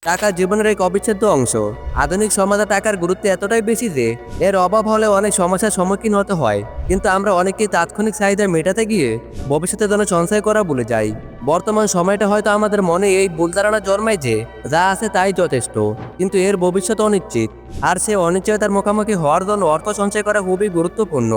টাকা জীবনের এক অবিচ্ছেদ্য অংশ। আধুনিক সমাজে টাকার গুরুত্ব এতটাই বেশি যে এর অভাব হলে অনেক সমস্যার সম্মুখীন হতে হয়। কিন্তু আমরা অনেকেই তাৎক্ষণিক চাহিদা মেটাতে গিয়ে ভবিষ্যতের জন্য সঞ্চয় করা ভুলে যাই। বর্তমান সময়টা হয়তো আমাদের মনে এই ভুল ধারণা জন্মায় যে যা আছে তাই যথেষ্ট, কিন্তু এর ভবিষ্যৎ অনিশ্চিত। আর সে অনিশ্চয়তার মুখোমুখি হওয়ার জন্য অর্থ সঞ্চয় করা খুবই গুরুত্বপূর্ণ।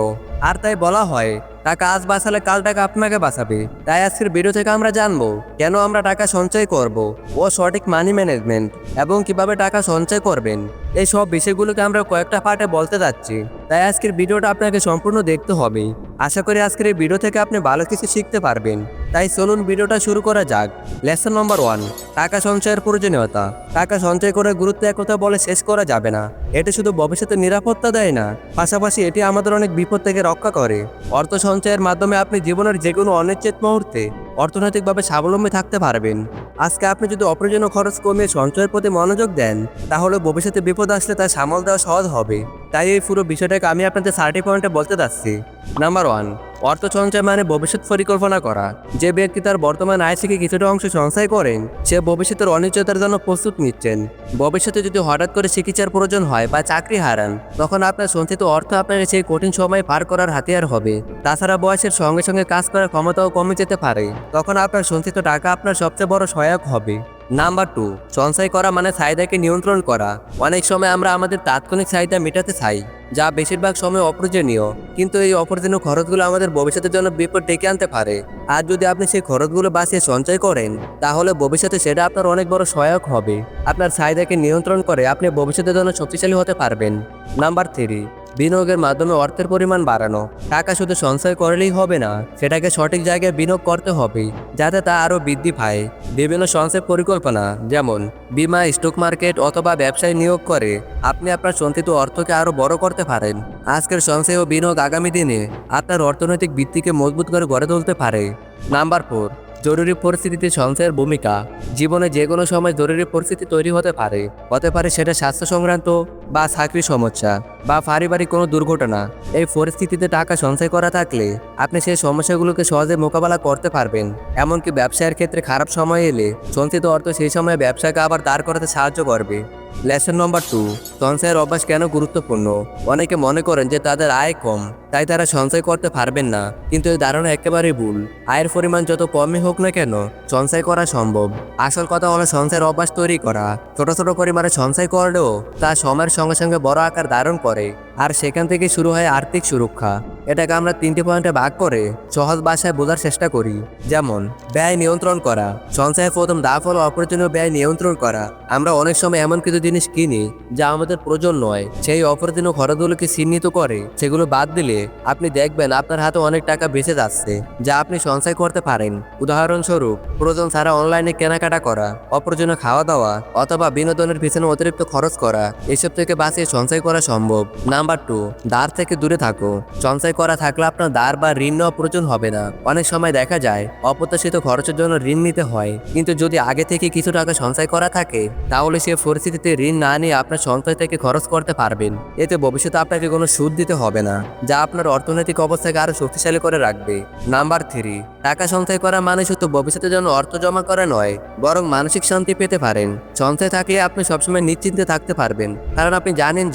আর তাই বলা হয়, টাকা আজ বাঁচালে কাল টাকা আপনাকে বাঁচাবে। তাই আজকের ভিডিও থেকে আমরা জানবো কেন আমরা টাকা সঞ্চয় করব ও সঠিক মানি ম্যানেজমেন্ট এবং কিভাবে টাকা সঞ্চয় করবেন। এই সব বিষয়গুলোকে আমরা কয়েকটা পার্টে বলতে যাচ্ছি, তাই আজকের ভিডিওটা আপনাকে সম্পূর্ণ দেখতে হবে। আশা করি আজকের এই ভিডিও থেকে আপনি ভালো কিছু শিখতে পারবেন। তাই চলুন ভিডিওটা শুরু করা যাক। লেসন নম্বর 1, টাকা সঞ্চয়ের প্রয়োজনীয়তা। টাকা সঞ্চয় করার গুরুত্ব একথা বলে শেষ করা যাবে না। এটি শুধু ভবিষ্যতে নিরাপত্তা দেয় না, পাশাপাশি এটি আমাদের অনেক বিপদ থেকে রক্ষা করে। অর্থ সঞ্চয়ের মাধ্যমে আপনি জীবনের যে কোনো অনিশ্চিত মুহূর্তে অর্থনৈতিকভাবে স্বাবলম্বী থাকতে পারবেন। আজকে আপনি যদি অপ্রয়োজনীয় খরচ কমিয়ে সঞ্চয়ের প্রতি মনোযোগ দেন, তাহলে ভবিষ্যতে বিপদ আসলে তা সামাল দেওয়া সহজ হবে। তাই এই পুরো বিষয়টাকে আমি আপনাদের 30 পয়েন্টে বলতে চাচ্ছি। নাম্বার 1, অর্থ সঞ্চয় মানে ভবিষ্যৎ পরিকল্পনা করা। যে ব্যক্তি তার বর্তমান আয় থেকে কিছুটা অংশ সঞ্চয় করেন, সে ভবিষ্যতের অনিশ্চয়তার জন্য প্রস্তুত নিচ্ছেন। ভবিষ্যতে যদি হঠাৎ করে চিকিৎসার প্রয়োজন হয় বা চাকরি হারান, তখন আপনার সঞ্চিত অর্থ আপনাকে সেই কঠিন সময় পার করার হাতিয়ার হবে। তাছাড়া বয়সের সঙ্গে সঙ্গে কাজ করার ক্ষমতাও কমে যেতে পারে, তখন আপনার সঞ্চিত টাকা আপনার সবচেয়ে বড় সহায়ক হবে। নাম্বার 2, সঞ্চয় করা মানে চাহিদাকে নিয়ন্ত্রণ করা। অনেক সময় আমরা আমাদের তাৎক্ষণিক চাহিদা মেটাতে চাই, যা বেশিরভাগ সময় অপ্রয়োজনীয়, কিন্তু এই অপ্রয়োজনীয় খরচগুলো আমাদের ভবিষ্যতের জন্য বিপদ ডেকে আনতে পারে। আর যদি আপনি সেই খরচগুলো বাঁচিয়ে সঞ্চয় করেন, তাহলে ভবিষ্যতে সেটা আপনার অনেক বড় সহায়ক হবে। আপনার চাহিদাকে নিয়ন্ত্রণ করে আপনি ভবিষ্যতের জন্য শক্তিশালী হতে পারবেন। নাম্বার 3, বিনিয়োগের মাধ্যমে অর্থের পরিমাণ বাড়ানো। টাকা শুধু সঞ্চয় করলেই হবে না, সেটাকে সঠিক জায়গায় বিনিয়োগ করতে হবে, যাতে তা আরও বৃদ্ধি পায়। বিভিন্ন সঞ্চয় পরিকল্পনা যেমন বীমা, স্টক মার্কেট অথবা ব্যবসায় নিয়োগ করে আপনি আপনার সঞ্চিত অর্থকে আরও বড় করতে পারেন। আজকের সঞ্চয় ও বিনিয়োগ আগামী দিনে আপনার অর্থনৈতিক ভিত্তিকে মজবুত করে গড়ে তুলতে পারে। নাম্বার 4, জরুরি পরিস্থিতিতে সঞ্চয়ের ভূমিকা। জীবনে যে কোনো সময় জরুরি পরিস্থিতি তৈরি হতে পারে সেটা স্বাস্থ্য সংক্রান্ত বা চাকরি সমস্যা বা পারিবারিক কোনো দুর্ঘটনা। এই পরিস্থিতিতে টাকা সঞ্চয় করা থাকলে আপনি সেই সমস্যাগুলোকে সহজে মোকাবেলা করতে পারবেন। এমনকি ব্যবসায়ের ক্ষেত্রে খারাপ সময় এলে সঞ্চিত অর্থ সেই সময় ব্যবসাকে আবার দাঁড় করাতে সাহায্য করবে। লেসন নম্বর 2, সঞ্চয়ের অভ্যাস কেন গুরুত্বপূর্ণ। অনেকে মনে করেন যে তাদের আয় কম, তাই তারা সঞ্চয় করতে পারবেন না, কিন্তু এই ধারণা একেবারেই ভুল। আয়ের পরিমাণ যত কমই হোক না কেন, সঞ্চয় করা সম্ভব। আসল কথা হলো সঞ্চয়ের অভ্যাস তৈরি করা। ছোট ছোট পরিমাণে সঞ্চয় করলেও তা সময়ের সঙ্গে সঙ্গে বড় আকার ধারণ করে, আর সেখান থেকে শুরু হয় আর্থিক সুরক্ষা। এটাকে আমরা 3টি পয়েন্টে ভাগ করে সহজ ভাষায় বোঝার চেষ্টা করি। যেমন ব্যয় নিয়ন্ত্রণ করা। সঞ্চয়ের প্রথম ধাপ হলো অপ্রয়োজনীয় ব্যয় নিয়ন্ত্রণ করা। আমরা অনেক সময় এমন কিছু জিনিস কিনি যা আমাদের প্রয়োজন নয়। সেই অপ্রয়োজনীয় খরচগুলোকে চিহ্নিত করে সেগুলো বাদ দিলে আপনি দেখবেন আপনার হাতে অনেক টাকা বেঁচে যাচ্ছে, যা আপনি সঞ্চয় করতে পারেন। উদাহরণস্বরূপ, প্রয়োজন ছাড়া অনলাইনে কেনাকাটা করা, অপ্রয়োজনীয় খাওয়া দাওয়া অথবা বিনোদনের পিছনে অতিরিক্ত খরচ করা, এসব থেকে বাঁচিয়ে সঞ্চয় করা সম্ভব। নাম্বার 2, ধার থেকে দূরে থাকো। সঞ্চয় করা থাকলে আপনার ধার বা ঋণ নেওয়া প্রয়োজন হবে না। অনেক সময় দেখা যায় অপ্রত্যাশিত খরচের জন্য ঋণ নিতে হয়, কিন্তু যদি আগে থেকে কিছু টাকা সঞ্চয় করা থাকে, তাহলে সে পরিস্থিতিতে ঋণ না নিয়ে আপনার সঞ্চয় থেকে খরচ করতে পারবেন। এতে ভবিষ্যতে আপনাকে কোনো সুদ দিতে হবে না, যা আপনার অর্থনৈতিক অবস্থাকে আরো শক্তিশালী করে রাখবে। নাম্বার 3, টাকা সঞ্চয় করা মানে শুধু ভবিষ্যতের জন্য অর্থ জমা করা নয়, বরং মানসিক শান্তি পেতে পারেন। সঞ্চয় থাকলে আপনি সবসময় নিশ্চিন্তে থাকতে পারবেন, কারণ আপনি জানেন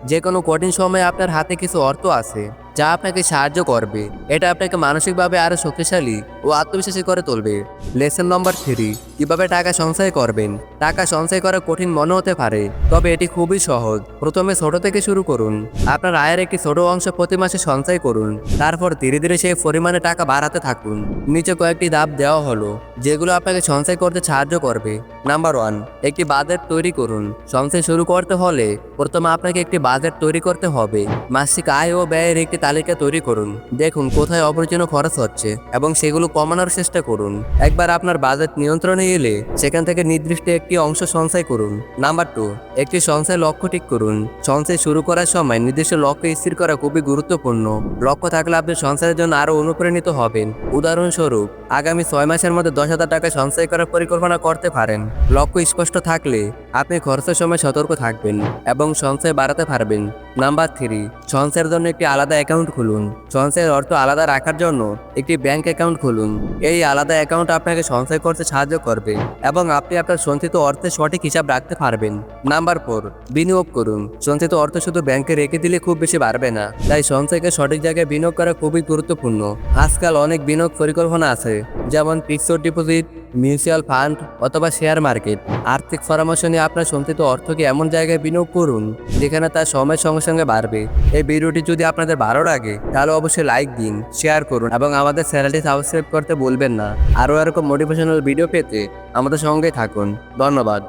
যে কোনো কঠিন সময়ে আপনার হাতে কিছু অর্থ আছে যা আপনাকে সাহায্য করবে। এটা আপনাকে মানসিকভাবে আরো শক্তিশালী ও আত্মবিশ্বাসী করে তুলবে। লেসন নম্বর 3, কিভাবে টাকা সঞ্চয় করবেন। টাকা সঞ্চয় করা কঠিন মনে হতে পারে, তবে এটি খুবই সহজ। প্রথমে ছোট থেকে শুরু করুন। আপনার আয়ের একটি ছোট অংশ প্রতি মাসে সঞ্চয় করুন, তারপর ধীরে ধীরে সেই পরিমাণে টাকা বাড়াতে থাকুন। নিচে কয়েকটি ধাপ দেওয়া হলো যেগুলো আপনাকে সঞ্চয় করতে সাহায্য করবে। নাম্বার 1, একটি বাজেট তৈরি করুন। সঞ্চয় শুরু করতে হলে প্রথমে আপনাকে একটি বাজেট তৈরি করতে হবে। মাসিক আয় ও ব্যয়ের একটি তালিকা তৈরি করুন। দেখুন কোথায় অপ্রয়োজনীয় খরচ হচ্ছে এবং সেগুলো কমানোর চেষ্টা করুন। একবার আপনার বাজেট নিয়ন্ত্রণে এলে সেখান থেকে নির্দিষ্ট একটি অংশ সঞ্চয় করুন। নাম্বার 2, একটি সঞ্চয় লক্ষ্য ঠিক করুন। সঞ্চয় শুরু করার সময় নির্দিষ্ট লক্ষ্য স্থির করা খুবই গুরুত্বপূর্ণ। লক্ষ্য থাকলে আপনি সঞ্চয়ের জন্য আরো অনুপ্রাণিত হবেন। উদাহরণস্বরূপ, আগামী 6 মাসের মধ্যে 10,000 টাকা সঞ্চয় করার পরিকল্পনা করতে পারেন। লক্ষ্য স্পষ্ট থাকলে আপনি খরচের সময় সতর্ক থাকবেন এবং সঞ্চয় বাড়াতে পারবেন। নাম্বার 3, সঞ্চয়ের জন্য একটি আলাদা অ্যাকাউন্ট খুলুন। সঞ্চয়ের অর্থ আলাদা রাখার জন্য একটি ব্যাংক অ্যাকাউন্ট খুলুন। এই আলাদা অ্যাকাউন্ট আপনাকে সঞ্চয় করতে সাহায্য করবে এবং আপনি আপনার সঞ্চিত অর্থের সঠিক হিসাব রাখতে পারবেন। নাম্বার 4, বিনিয়োগ করুন। সঞ্চিত অর্থ শুধু ব্যাংকে রেখে দিলে খুব বেশি বাড়বে না, তাই সঞ্চয়কে সঠিক জায়গায় বিনিয়োগ করা খুবই গুরুত্বপূর্ণ। আজকাল অনেক বিনিয়োগ পরিকল্পনা আছে, যেমন ফিক্সড ডিপোজিট, মিউচুয়াল ফান্ড অথবা শেয়ার মার্কেট। আর্থিক পরামর্শ নিয়ে আপনার সঞ্চিত অর্থকে এমন জায়গায় বিনিয়োগ করুন যেখানে তার সময়ের সঙ্গে সঙ্গে বাড়বে। এই ভিডিওটি যদি আপনাদের ভালো লাগে তাহলে অবশ্যই লাইক দিন, শেয়ার করুন এবং আমাদের চ্যানেলটি সাবস্ক্রাইব করতে ভুলবেন না। আরও এরকম মোটিভেশনাল ভিডিও পেতে আমাদের সঙ্গে থাকুন। ধন্যবাদ।